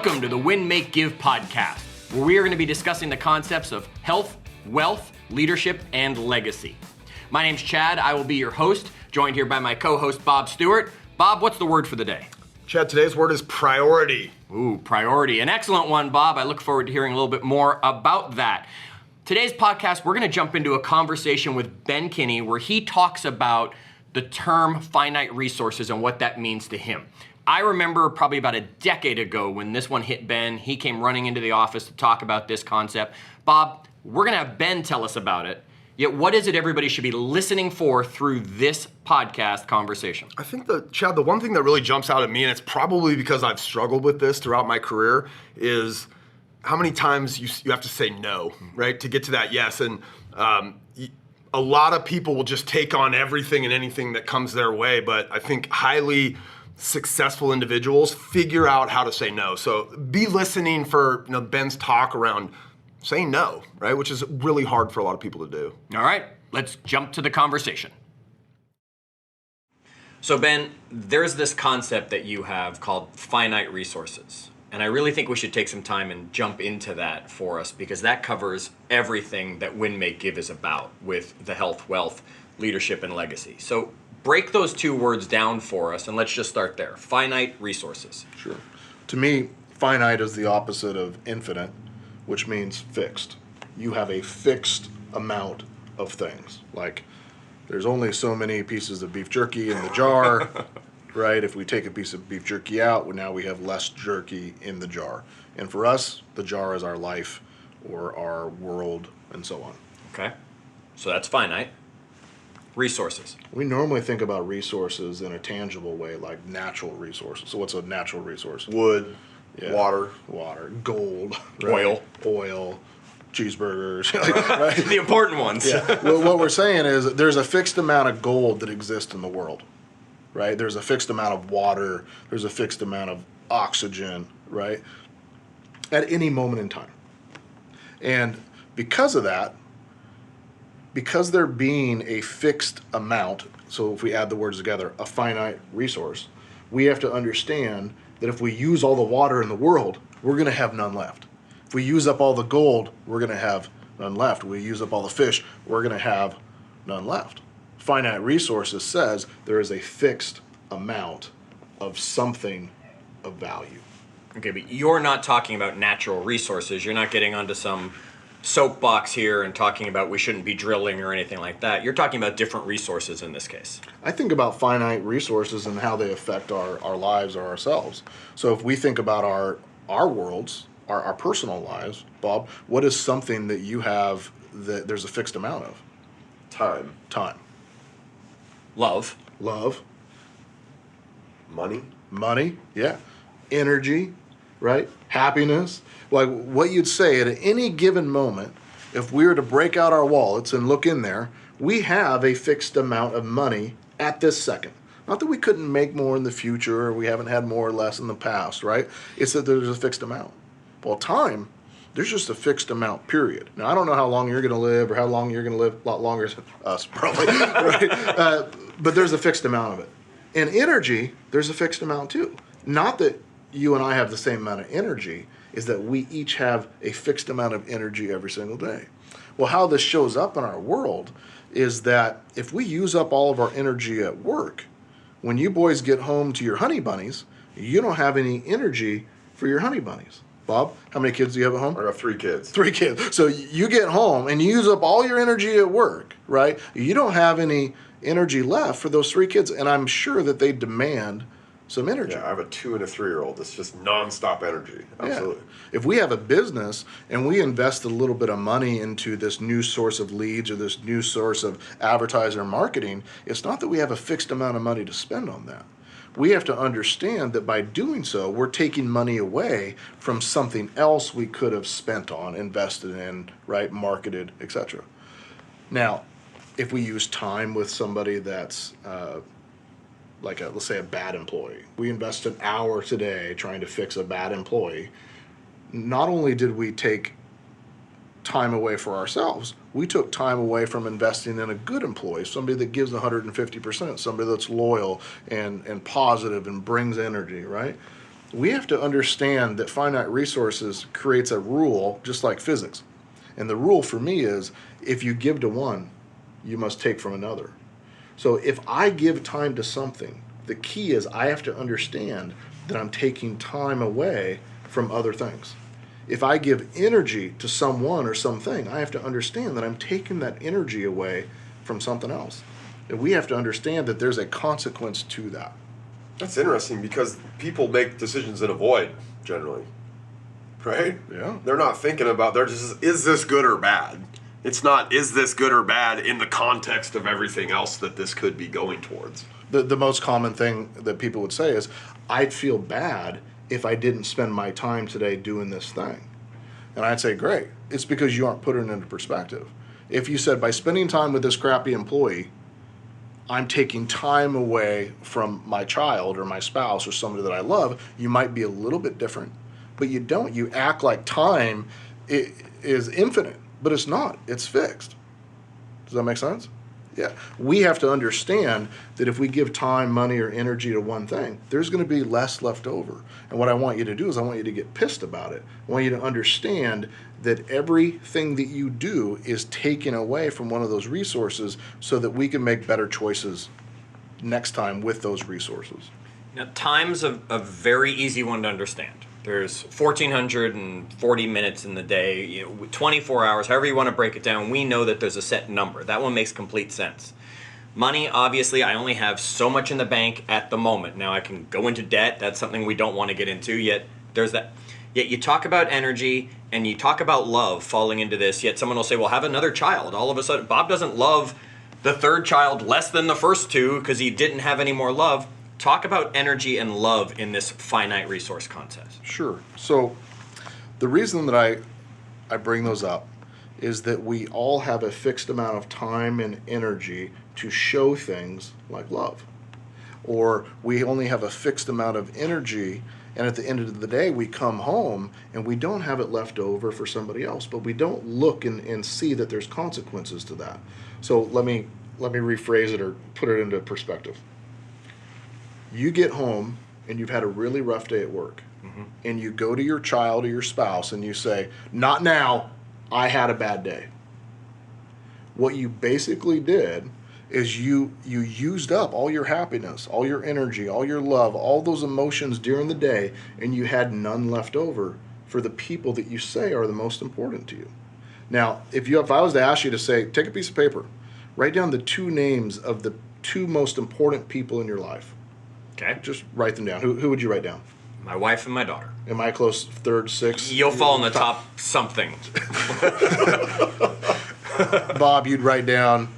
Welcome to the Win, Make, Give podcast, where we are going to be discussing the concepts of health, wealth, leadership, and legacy. My name's Chad. I will be your host, joined here by my co-host, Bob Stewart. Bob, what's the word for the day? Chad, today's word is priority. Ooh, priority. An excellent one, Bob. I look forward to hearing a little bit more about that. Today's podcast, we're going to jump into a conversation with Ben Kinney where he talks about the term finite resources and what that means to him. I remember probably about a decade ago when this one hit Ben, he came running into the office to talk about this concept. Bob, we're going to have Ben tell us about it. Yet what is it everybody should be listening for through this podcast conversation? I think Chad, the one thing that really jumps out at me, and it's probably because I've struggled with this throughout my career, is how many times you have to say no, right, to get to that yes. And a lot of people will just take on everything and anything that comes their way, but I think highly successful individuals figure out how to say no. So be listening for Ben's talk around saying no, right? Which is really hard for a lot of people to do. All right, let's jump to the conversation. So Ben, there's this concept that you have called finite resources. And I really think we should take some time and jump into that for us because that covers everything that Win, Make, Give is about with the health, wealth, leadership, and legacy. So break those two words down for us and let's just start there. Finite resources. Sure. To me, finite is the opposite of infinite, which means fixed. You have a fixed amount of things. Like there's only so many pieces of beef jerky in the jar, right? If we take a piece of beef jerky out, now we have less jerky in the jar. And for us, the jar is our life or our world and so on. Okay. So that's finite. Resources. We normally think about resources in a tangible way, like natural resources. So what's a natural resource? Wood, water, gold, right? oil, cheeseburgers. Right? The important ones. Yeah. Well, what we're saying is there's a fixed amount of gold that exists in the world, right? There's a fixed amount of water. There's a fixed amount of oxygen, right? At any moment in time. And because of that, because there being a fixed amount, so if we add the words together, a finite resource, we have to understand that if we use all the water in the world, we're going to have none left. If we use up all the gold, we're going to have none left. We use up all the fish, we're going to have none left. Finite resources says there is a fixed amount of something of value. Okay, but you're not talking about natural resources. You're not getting onto some soapbox here and talking about we shouldn't be drilling or anything like that. You're talking about different resources in this case. I think about finite resources and how they affect our lives or ourselves. So if we think about our worlds, our personal lives, Bob, what is something that you have that there's a fixed amount of? time, Love. Money, yeah. Energy, right? Happiness. Like what you'd say at any given moment, if we were to break out our wallets and look in there, we have a fixed amount of money at this second. Not that we couldn't make more in the future or we haven't had more or less in the past, right? It's that there's a fixed amount. Well, time, there's just a fixed amount, period. Now, I don't know how long you're going to live or how long you're going to live, a lot longer than us, probably, right? But there's a fixed amount of it. And energy, there's a fixed amount too. Not that you and I have the same amount of energy, is that we each have a fixed amount of energy every single day. Well, how this shows up in our world is that if we use up all of our energy at work, when you boys get home to your honey bunnies, you don't have any energy for your honey bunnies. Bob, how many kids do you have at home? I got 3 kids. 3 kids. So you get home and you use up all your energy at work, right? You don't have any energy left for those 3 kids, and I'm sure that they demand some energy. Yeah, I have a 2 and a 3-year-old. It's just nonstop energy. Absolutely. Yeah. If we have a business and we invest a little bit of money into this new source of leads or this new source of advertiser marketing, it's not that we have a fixed amount of money to spend on that. We have to understand that by doing so, we're taking money away from something else we could have spent on, invested in, right, marketed, etc. Now, if we use time with somebody that's let's say a bad employee. We invest an hour today trying to fix a bad employee. Not only did we take time away for ourselves, we took time away from investing in a good employee, somebody that gives 150%, somebody that's loyal and positive and brings energy, right? we have to understand that finite resources creates a rule just like physics. And the rule for me is if you give to one, you must take from another. So if I give time to something, the key is I have to understand that I'm taking time away from other things. If I give energy to someone or something, I have to understand that I'm taking that energy away from something else. And we have to understand that there's a consequence to that. That's interesting because people make decisions in a void generally, right? Yeah. They're not thinking about, they're just, is this good or bad? It's not, is this good or bad in the context of everything else that this could be going towards? The most common thing that people would say is, I'd feel bad if I didn't spend my time today doing this thing. And I'd say, great. It's because you aren't putting it into perspective. If you said, by spending time with this crappy employee, I'm taking time away from my child or my spouse or somebody that I love, you might be a little bit different. But you don't. You act like time is infinite, but it's not. It's fixed. Does that make sense? Yeah. We have to understand that if we give time, money, or energy to one thing, there's going to be less left over. And what I want you to do is I want you to get pissed about it. I want you to understand that everything that you do is taken away from one of those resources so that we can make better choices next time with those resources. Now, time's a very easy one to understand. There's 1,440 minutes in the day, 24 hours, however you want to break it down. We know that there's a set number. That one makes complete sense. Money, obviously, I only have so much in the bank at the moment. Now, I can go into debt. That's something we don't want to get into, yet there's that. Yet you talk about energy and you talk about love falling into this, yet someone will say, well, have another child. All of a sudden, Bob doesn't love the third child less than the first two because he didn't have any more love. Talk about energy and love in this finite resource concept. Sure. So the reason that I bring those up is that we all have a fixed amount of time and energy to show things like love. Or we only have a fixed amount of energy, and at the end of the day we come home and we don't have it left over for somebody else, but we don't look and see that there's consequences to that. So let me rephrase it or put it into perspective. You get home and you've had a really rough day at work, and you go to your child or your spouse and you say, not now, I had a bad day. What you basically did is you used up all your happiness, all your energy, all your love, all those emotions during the day, and you had none left over for the people that you say are the most important to you. Now, if I was to ask you to say, take a piece of paper, write down the two names of the two most important people in your life. Okay. Just write them down. Who would you write down? My wife and my daughter. Am I close third, sixth? You'll fall in the top something. Bob, you'd write down.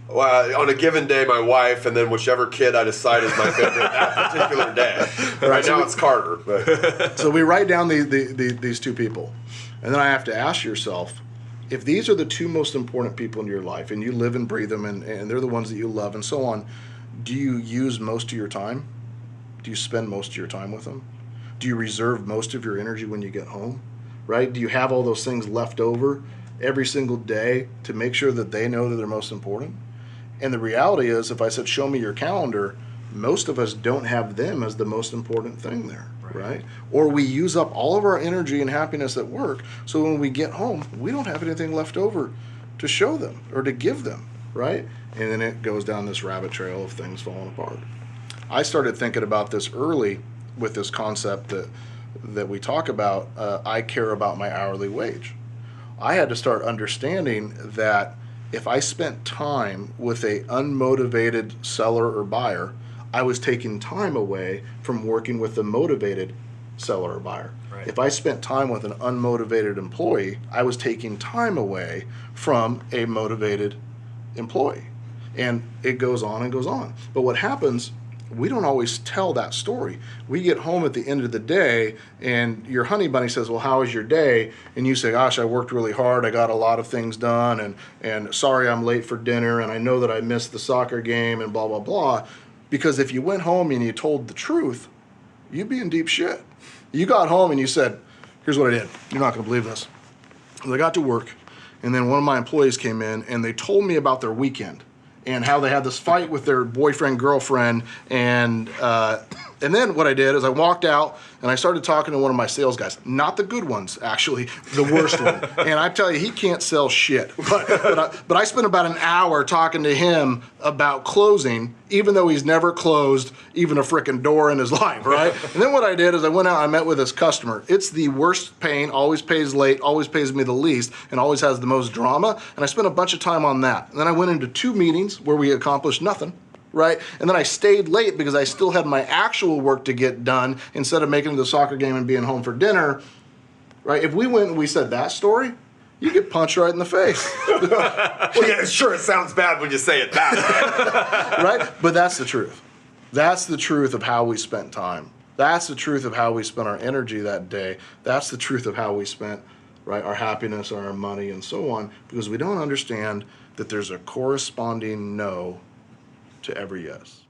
Well, on a given day, my wife, and then whichever kid I decide is my favorite that particular day. Right now it's Carter. But. So we write down these two people. And then I have to ask yourself, if these are the two most important people in your life, and you live and breathe them, and they're the ones that you love and so on, do you use most of your time? Do you spend most of your time with them? Do you reserve most of your energy when you get home? Right? Do you have all those things left over every single day to make sure that they know that they're most important? And the reality is, if I said, show me your calendar, most of us don't have them as the most important thing there, right? Or we use up all of our energy and happiness at work, so when we get home, we don't have anything left over to show them or to give them, right? And then it goes down this rabbit trail of things falling apart. I started thinking about this early with this concept that we talk about, I care about my hourly wage. I had to start understanding that if I spent time with a unmotivated seller or buyer, I was taking time away from working with a motivated seller or buyer. Right. If I spent time with an unmotivated employee, I was taking time away from a motivated employee. And it goes on and goes on. But what happens, we don't always tell that story. We get home at the end of the day and your honey bunny says, well, how was your day? And you say, gosh, I worked really hard. I got a lot of things done, and sorry I'm late for dinner, and I know that I missed the soccer game, and blah, blah, blah. Because if you went home and you told the truth, you'd be in deep shit. You got home and you said, here's what I did. You're not going to believe this. I got to work, and then one of my employees came in and they told me about their weekend and how they had this fight with their boyfriend, girlfriend, and And then what I did is I walked out and I started talking to one of my sales guys. Not the good ones, actually, the worst one. And I tell you, he can't sell shit. But I spent about an hour talking to him about closing, even though he's never closed even a frickin' door in his life, right? And then what I did is I went out and I met with this customer. It's the worst paying, always pays late, always pays me the least, and always has the most drama. And I spent a bunch of time on that. And then I went into 2 meetings where we accomplished nothing. Right? And then I stayed late because I still had my actual work to get done instead of making it to the soccer game and being home for dinner. Right? If we went and we said that story, you get punched right in the face. Well, yeah, sure, it sounds bad when you say it that way. Right? But that's the truth. That's the truth of how we spent time. That's the truth of how we spent our energy that day. That's the truth of how we spent, right, our happiness, our money, and so on, because we don't understand that there's a corresponding no to every yes.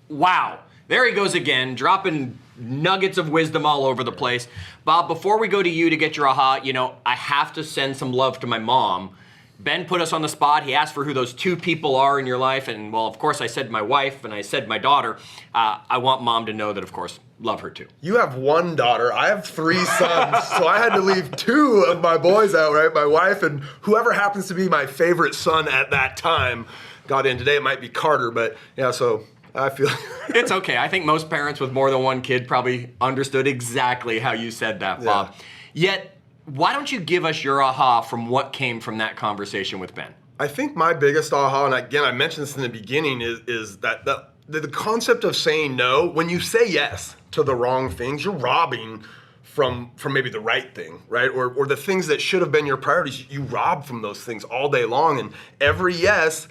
Wow. There he goes again, dropping nuggets of wisdom all over the place. Bob, before we go to you to get your aha, I have to send some love to my mom. Ben put us on the spot. He asked for who those 2 people are in your life. And, well, of course, I said my wife and I said my daughter. I want Mom to know that, of course, love her too. You have 1 daughter. I have 3 sons. So I had to leave 2 of my boys out, right? My wife and whoever happens to be my favorite son at that time got in. Today it might be Carter, but yeah, so I feel... It's okay. I think most parents with more than 1 kid probably understood exactly how you said that, Bob. Yet, why don't you give us your aha from what came from that conversation with Ben? I think my biggest aha, and again, I mentioned this in the beginning, is that the concept of saying no, when you say yes to the wrong things, you're robbing from maybe the right thing, right? Or the things that should have been your priorities, you rob from those things all day long, and every yes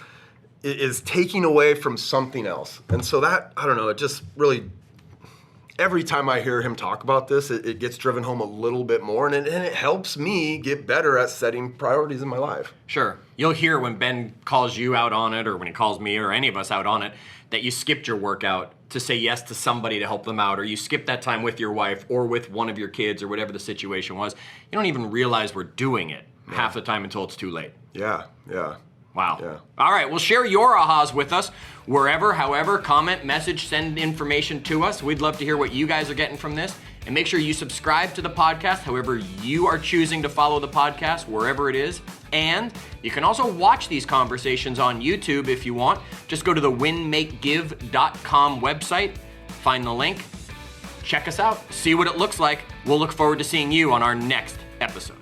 is taking away from something else. And so that, I don't know, it just really, every time I hear him talk about this, it gets driven home a little bit more, and it helps me get better at setting priorities in my life. Sure. You'll hear when Ben calls you out on it, or when he calls me or any of us out on it, that you skipped your workout to say yes to somebody to help them out, or you skipped that time with your wife or with one of your kids or whatever the situation was. You don't even realize we're doing it half the time until it's too late. Yeah. Wow. Yeah. All right, well, share your ahas with us wherever, however, comment, message, send information to us. We'd love to hear what you guys are getting from this. And make sure you subscribe to the podcast, however you are choosing to follow the podcast, wherever it is. And you can also watch these conversations on YouTube if you want. Just go to the winmakegive.com website, find the link, check us out, see what it looks like. We'll look forward to seeing you on our next episode.